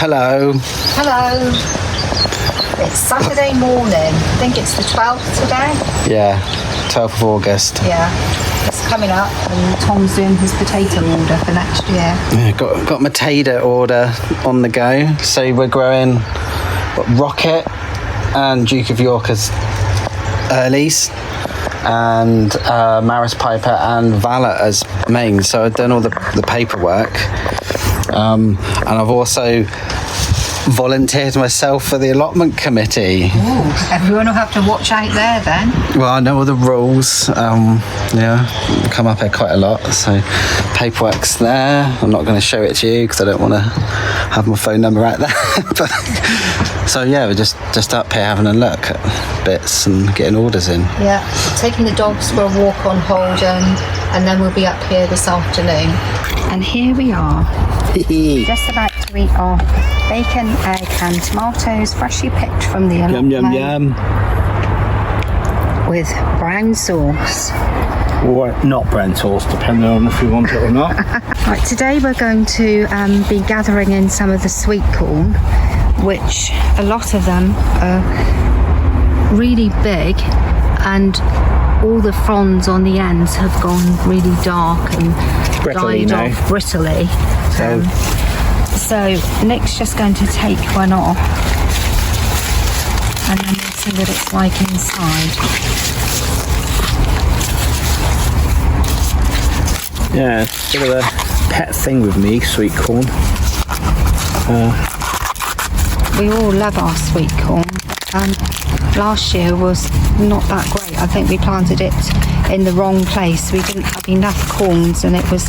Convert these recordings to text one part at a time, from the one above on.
Hello. Hello. It's Saturday morning. I think it's the 12th today. Yeah, 12th of August. Yeah, it's coming up, and Tom's doing his potato order for next year. Yeah, got my tater order on the go. So we're growing Rocket and Duke of York's earlies, and Maris Piper and Valor as mains. So I've done all the paperwork, and I've also volunteered myself for the allotment committee. Ooh, everyone will have to watch out there then. Well, I know all the rules. Yeah, come up here quite a lot. So paperwork's there. I'm not going to show it to you because I don't want to have my phone number out there. But, so yeah, we're just up here having a look at bits and getting orders in. Yeah, taking the dogs for a walk on Holden, and then we'll be up here this afternoon. And here we are, just about to eat our bacon, egg and tomatoes, freshly picked from the allotment. Yum, yum, yum. With brown sauce. Or not brown sauce, depending on if you want it or not. Right, today we're going to be gathering in some of the sweet corn, which a lot of them are really big, and all the fronds on the ends have gone really dark and Brittly died off brittly. So Nick's just going to take one off, and then we'll see what it's like inside. Yeah, it's a bit of a pet thing with me, sweet corn. We all love our sweet corn. Last year was not that great. I think we planted it in the wrong place. We didn't have enough corns, and it was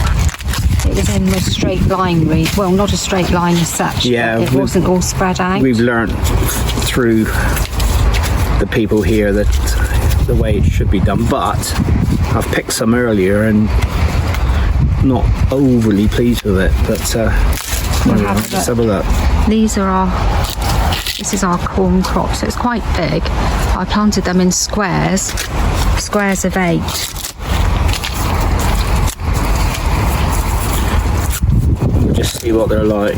in the straight line read. Well, not a straight line as such. Yeah, it wasn't all spread out. We've learnt through the people here that the way it should be done, but I've picked some earlier and not overly pleased with it. But let's have a look. This is our corn crop, so it's quite big. I planted them in squares of 8. Just see what they're like.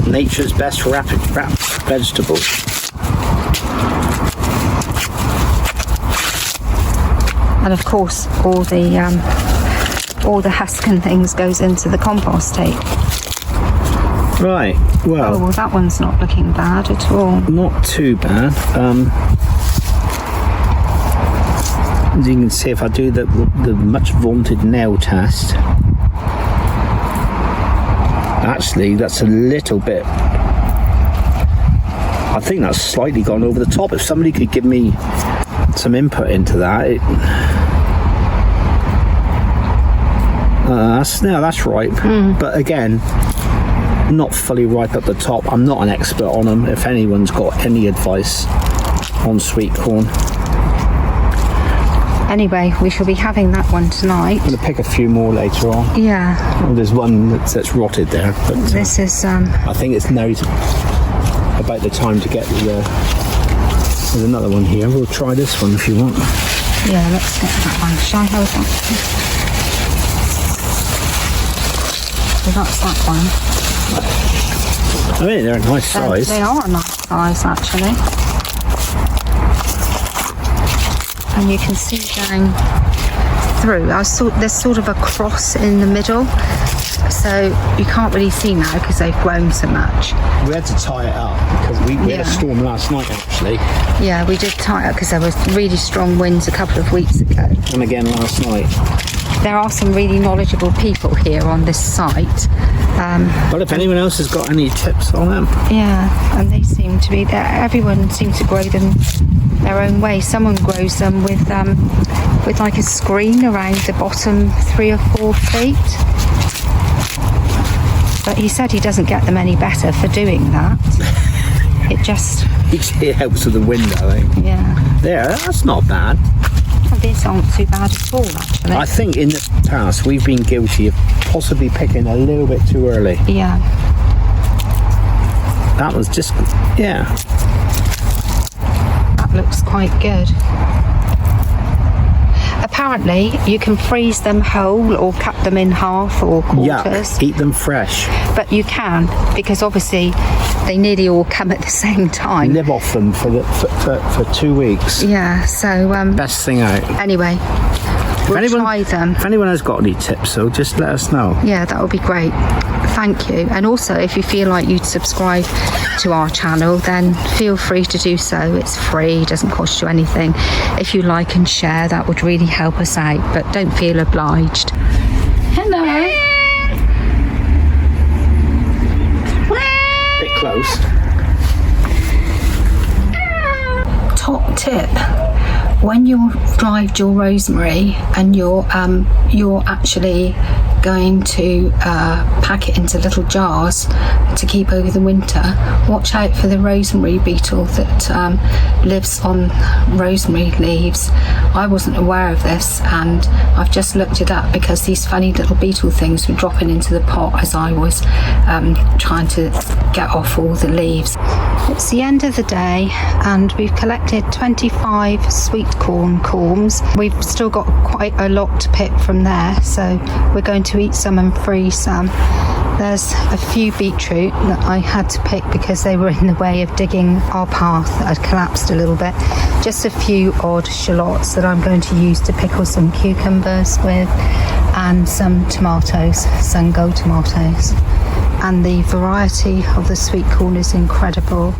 Nature's best wrapped vegetables. And of course, all the husk and things goes into the compost heap. Right, well... Oh, well, that one's not looking bad at all. Not too bad. As you can see, if I do the much vaunted nail test, actually that's a little bit, I think that's slightly gone over the top. If somebody could give me some input into that, that's ripe. But again, not fully ripe at the top. I'm not an expert on them. If anyone's got any advice on sweet corn. Anyway, we shall be having that one tonight. I'm going to pick a few more later on. Yeah. Well, there's one that's rotted there. But this is... I think it's now about the time to get there's another one here. We'll try this one if you want. Yeah, let's get that one. Shall I hold that? So that's that one. I mean, they're a nice size. They are a nice size, actually. And you can see down through. There's sort of a cross in the middle, so you can't really see now because they've grown so much. We had to tie it up because we had a storm last night, actually. Yeah, we did tie it up because there was really strong winds a couple of weeks ago. And again last night. There are some really knowledgeable people here on this site. But if anyone else has got any tips on them. Yeah, and they seem to be there. Everyone seems to grow them their own way. Someone grows them with like a screen around the bottom 3 or 4 feet. But he said he doesn't get them any better for doing that. It helps with the wind, I think. Yeah. There, that's not bad. These aren't too bad at all, actually. I think in the past we've been guilty of possibly picking a little bit too early. Yeah. That was just, yeah. That looks quite good. apparently you can freeze them whole or cut them in half or quarters. Yuck, eat them fresh. But you can, because obviously they nearly all come at the same time. Live off them for 2 weeks. Yeah, so Best thing out. anyway, we'll try them. If anyone has got any tips, so just let us know. Yeah, that would be great. Thank you. And also, if you feel like you'd subscribe to our channel, then feel free to do so. It's free, doesn't cost you anything. If you like and share, that would really help us out, but don't feel obliged. Hello. Bit close. Top tip: when you've dried your rosemary and you're actually going to pack it into little jars to keep over the winter, watch out for the rosemary beetle that lives on rosemary leaves. I wasn't aware of this, and I've just looked it up because these funny little beetle things were dropping into the pot as I was trying to get off all the leaves. It's the end of the day and we've collected 25 sweet corn corms. We've still got quite a lot to pick from there, so we're going to eat some and freeze some. There's a few beetroot that I had to pick because they were in the way of digging our path that had collapsed a little bit. Just a few odd shallots that I'm going to use to pickle some cucumbers with, and some tomatoes, some gold tomatoes. And the variety of the sweet corn is incredible.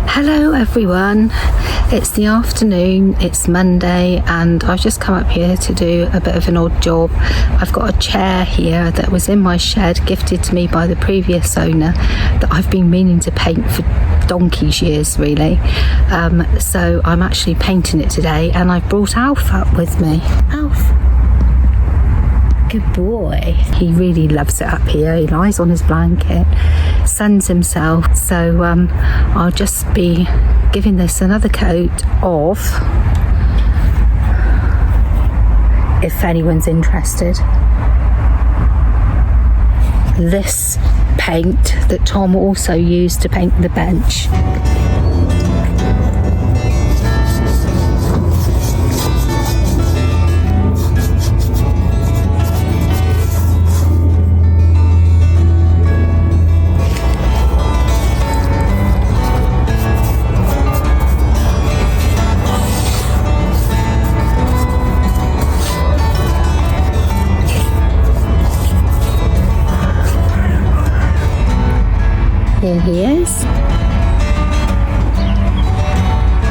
Hello everyone, it's the afternoon, it's Monday, and I've just come up here to do a bit of an odd job. I've got a chair here that was in my shed, gifted to me by the previous owner, that I've been meaning to paint for donkey's years really. So I'm actually painting it today, and I've brought Alf up with me. Alf, good boy. He really loves it up here. He lies on his blanket, suns himself. So I'll just be giving this another coat of, if anyone's interested, this paint that Tom also used to paint the bench. he is.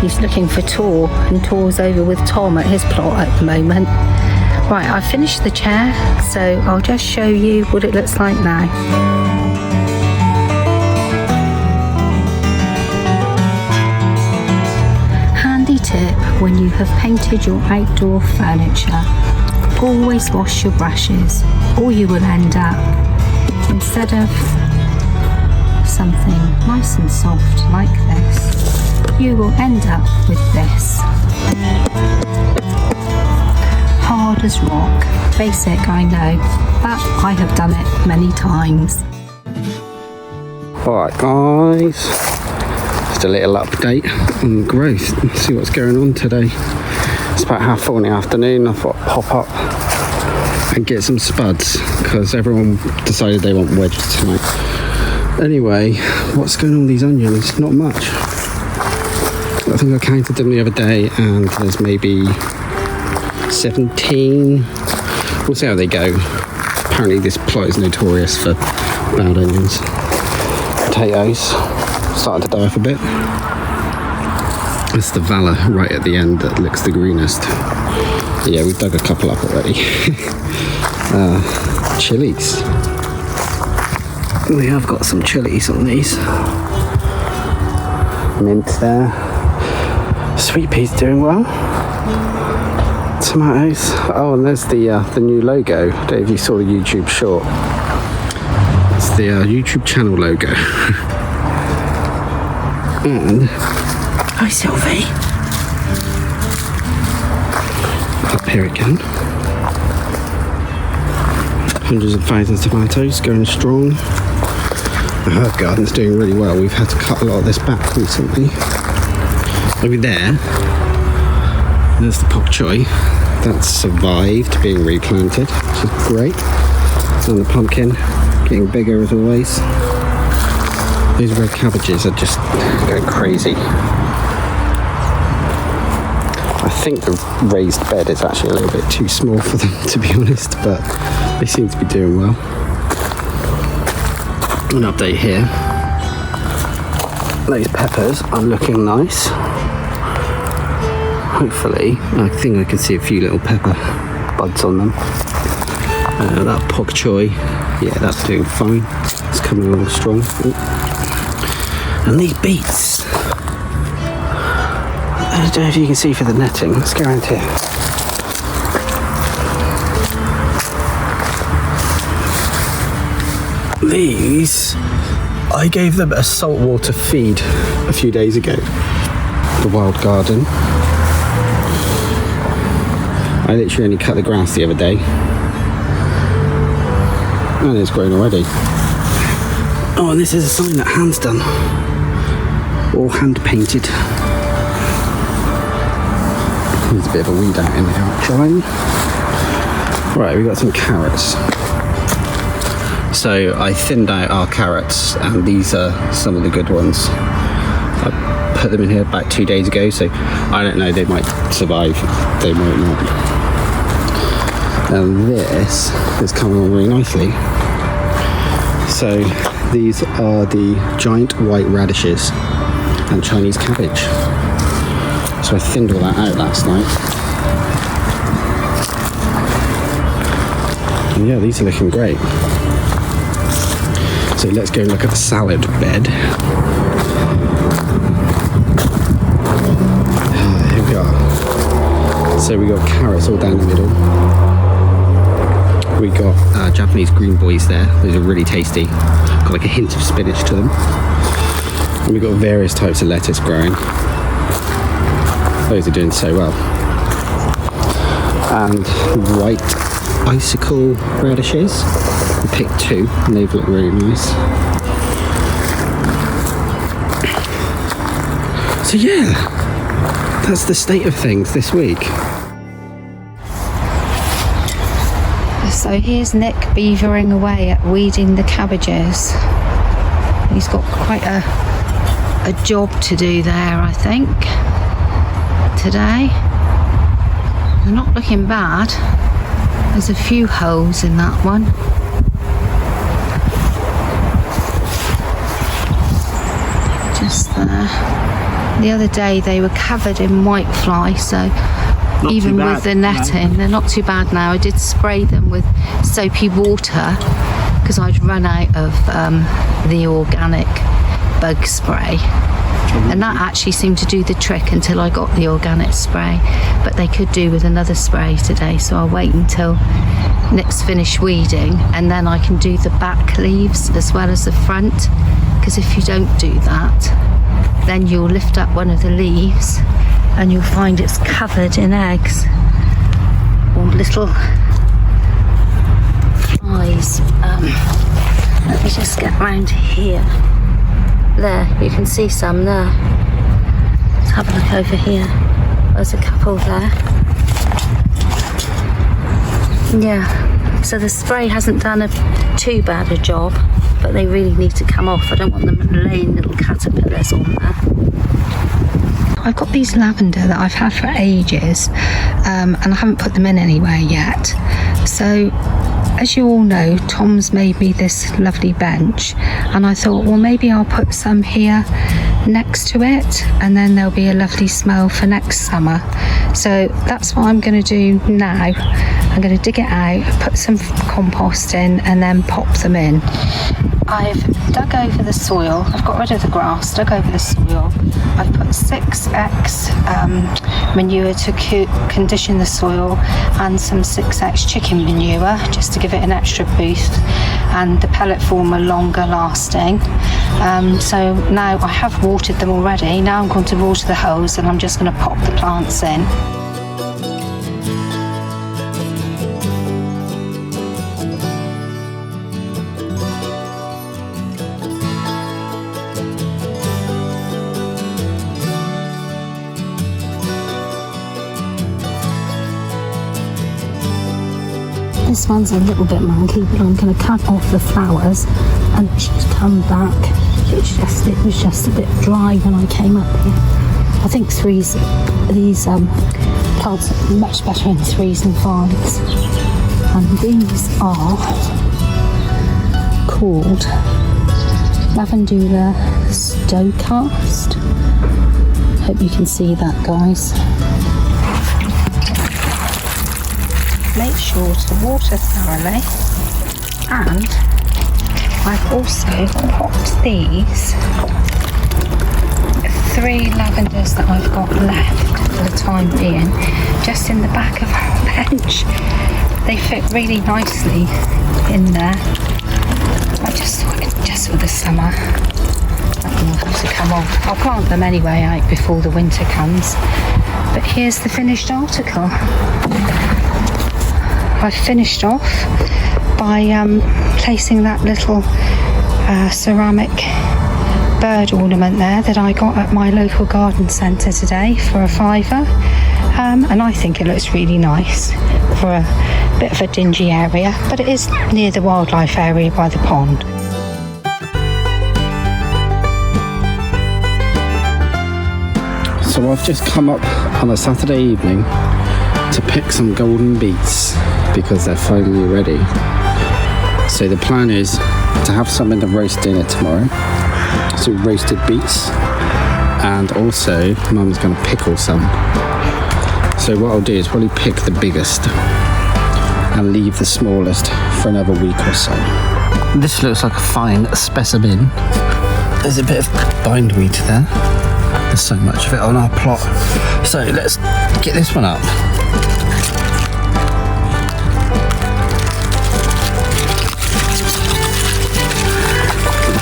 He's looking for Tor, and Tor's over with Tom at his plot at the moment. Right, I finished the chair, so I'll just show you what it looks like now. Handy tip when you have painted your outdoor furniture: always wash your brushes, or you will end up, instead of something nice and soft like this, you will end up with this. Hard as rock. Basic, I know, but I have done it many times. Alright guys, just a little update on growth and see what's going on today. It's about 4:30 in the afternoon. I thought I'd pop up and get some spuds because everyone decided they want wedges tonight. Anyway, what's going on with these onions? Not much. I think I counted them the other day and there's maybe 17. We'll see how they go. Apparently this plot is notorious for bad onions. Potatoes starting to die off a bit. That's the Valor right at the end that looks the greenest. Yeah, we've dug a couple up already. Chilies. We have got some chilies on these. Mint there. Sweet peas doing well. Tomatoes. Oh, and there's the new logo. I don't know if you saw the YouTube short. It's the YouTube channel logo. And hi Sylvie. Up here again. Hundreds of thousands of tomatoes going strong. The herb garden's doing really well. We've had to cut a lot of this back recently. Over there's the pak choi. That's survived being replanted, which is great. And the pumpkin getting bigger as always. These red cabbages are just going crazy. I think the raised bed is actually a little bit too small for them, to be honest, but they seem to be doing well. An update here. Those peppers are looking nice. Hopefully, I think I can see a few little pepper buds on them. That pak choi, yeah, that's doing fine. It's coming along strong. Ooh. And these beets. I don't know if you can see for the netting. Let's go around here. These, I gave them a saltwater feed a few days ago. The wild garden. I literally only cut the grass the other day. And it's grown already. Oh, and this is a sign that hand's done. All hand painted. There's a bit of a weed out in there actually. Right, we've got some carrots. So I thinned out our carrots and these are some of the good ones. I put them in here about 2 days ago, so I don't know, they might survive, they might not. And this is coming on really nicely. So these are the giant white radishes and Chinese cabbage. So I thinned all that out last night. And yeah, these are looking great. So let's go and look at the salad bed. Here we are. So we got carrots all down the middle. We got Japanese green boys there. Those are really tasty. Got like a hint of spinach to them. And we've got various types of lettuce growing. Those are doing so well. And white icicle radishes. I picked 2 and they've looked really nice. So yeah, that's the state of things this week. So here's Nick beavering away at weeding the cabbages. He's got quite a job to do there, I think, today. They're not looking bad. There's a few holes in that one. just there. The other day they were covered in whitefly, so Not even too bad, with the netting, they're not too bad now. I did spray them with soapy water because I'd run out of the organic bug spray. And that actually seemed to do the trick until I got the organic spray. But they could do with another spray today, so I'll wait until Nick's finished weeding and then I can do the back leaves as well as the front. Because if you don't do that, then you'll lift up one of the leaves and you'll find it's covered in eggs or little flies. Let me just get round here. There, you can see some there. Let's have a look over here. There's a couple there. Yeah, so the spray hasn't done too bad a job, but they really need to come off. I don't want them laying little caterpillars on there. I've got these lavender that I've had for ages, and I haven't put them in anywhere yet. So, as you all know, Tom's made me this lovely bench, and I thought, well, maybe I'll put some here next to it, and then there'll be a lovely smell for next summer. So that's what I'm going to do now. I'm going to dig it out, put some compost in, and then pop them in. I've dug over the soil. I've got rid of the grass, dug over the soil. I've put 6x manure to condition the soil and some 6x chicken manure just to give it an extra boost, and the pellet form are longer lasting. So now I have watered them already. Now I'm going to water the holes and I'm just going to pop the plants in. This one's a little bit manky, but I'm going to cut off the flowers and it should come back. It was just a bit dry when I came up here. I think these plants are much better in 3s and 5s. And these are called Lavandula Stokast. Hope you can see that, guys. Make sure to water thoroughly, and I've also popped these 3 lavenders that I've got left for the time being just in the back of our bench. They fit really nicely in there. I just thought just for the summer that will have to come off. I'll plant them anyway out before the winter comes. But here's the finished article. I finished off by placing that little ceramic bird ornament there that I got at my local garden centre today for a £5, and I think it looks really nice for a bit of a dingy area, but it is near the wildlife area by the pond. So I've just come up on a Saturday evening to pick some golden beets because they're finally ready. So the plan is to have something to roast dinner tomorrow. So roasted beets, and also Mum's going to pickle some. So what I'll do is probably pick the biggest and leave the smallest for another week or so. This looks like a fine specimen. There's a bit of bindweed there. There's so much of it on our plot. So let's get this one up.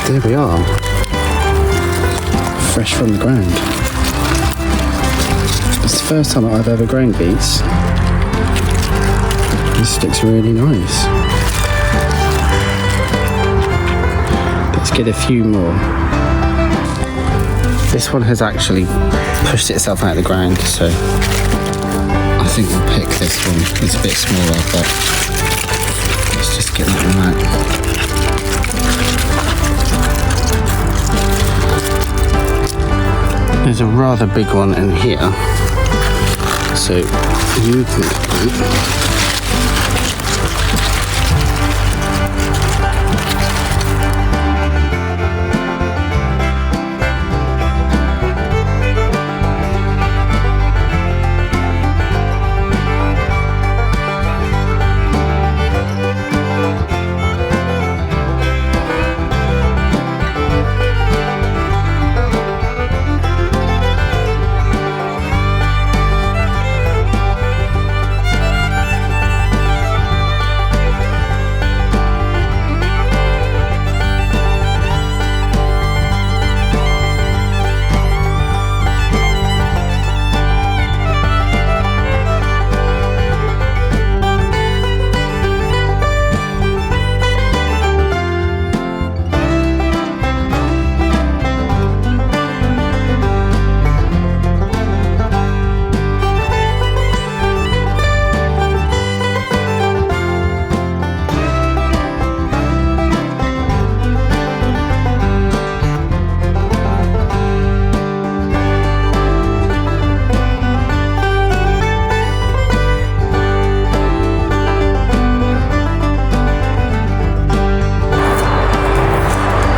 There we are, fresh from the ground. It's the first time I've ever grown beets. This looks really nice. Let's get a few more. This one has actually pushed itself out of the ground, so I think we'll pick this one. It's a bit smaller, but let's just get that one out. There's a rather big one in here, so you can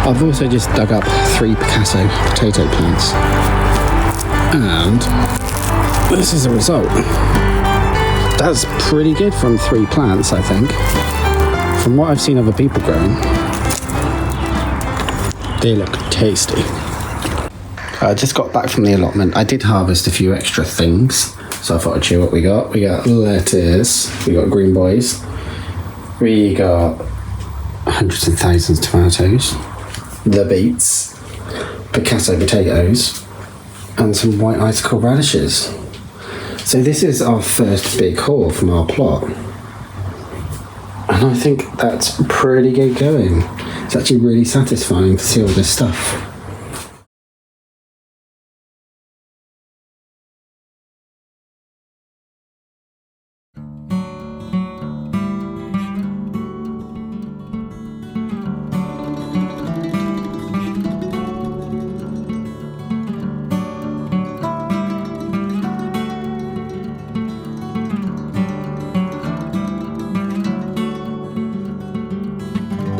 I've also just dug up 3 Picasso potato plants, and this is the result. That's pretty good from 3 plants, I think. From what I've seen other people growing, they look tasty. I just got back from the allotment. I did harvest a few extra things, so I thought I'd show you what we got. We got lettuce, we got green boys, we got hundreds and thousands of tomatoes, the beets, Picasso potatoes, and some white icicle radishes. So this is our first big haul from our plot. And I think that's pretty good going. It's actually really satisfying to see all this stuff.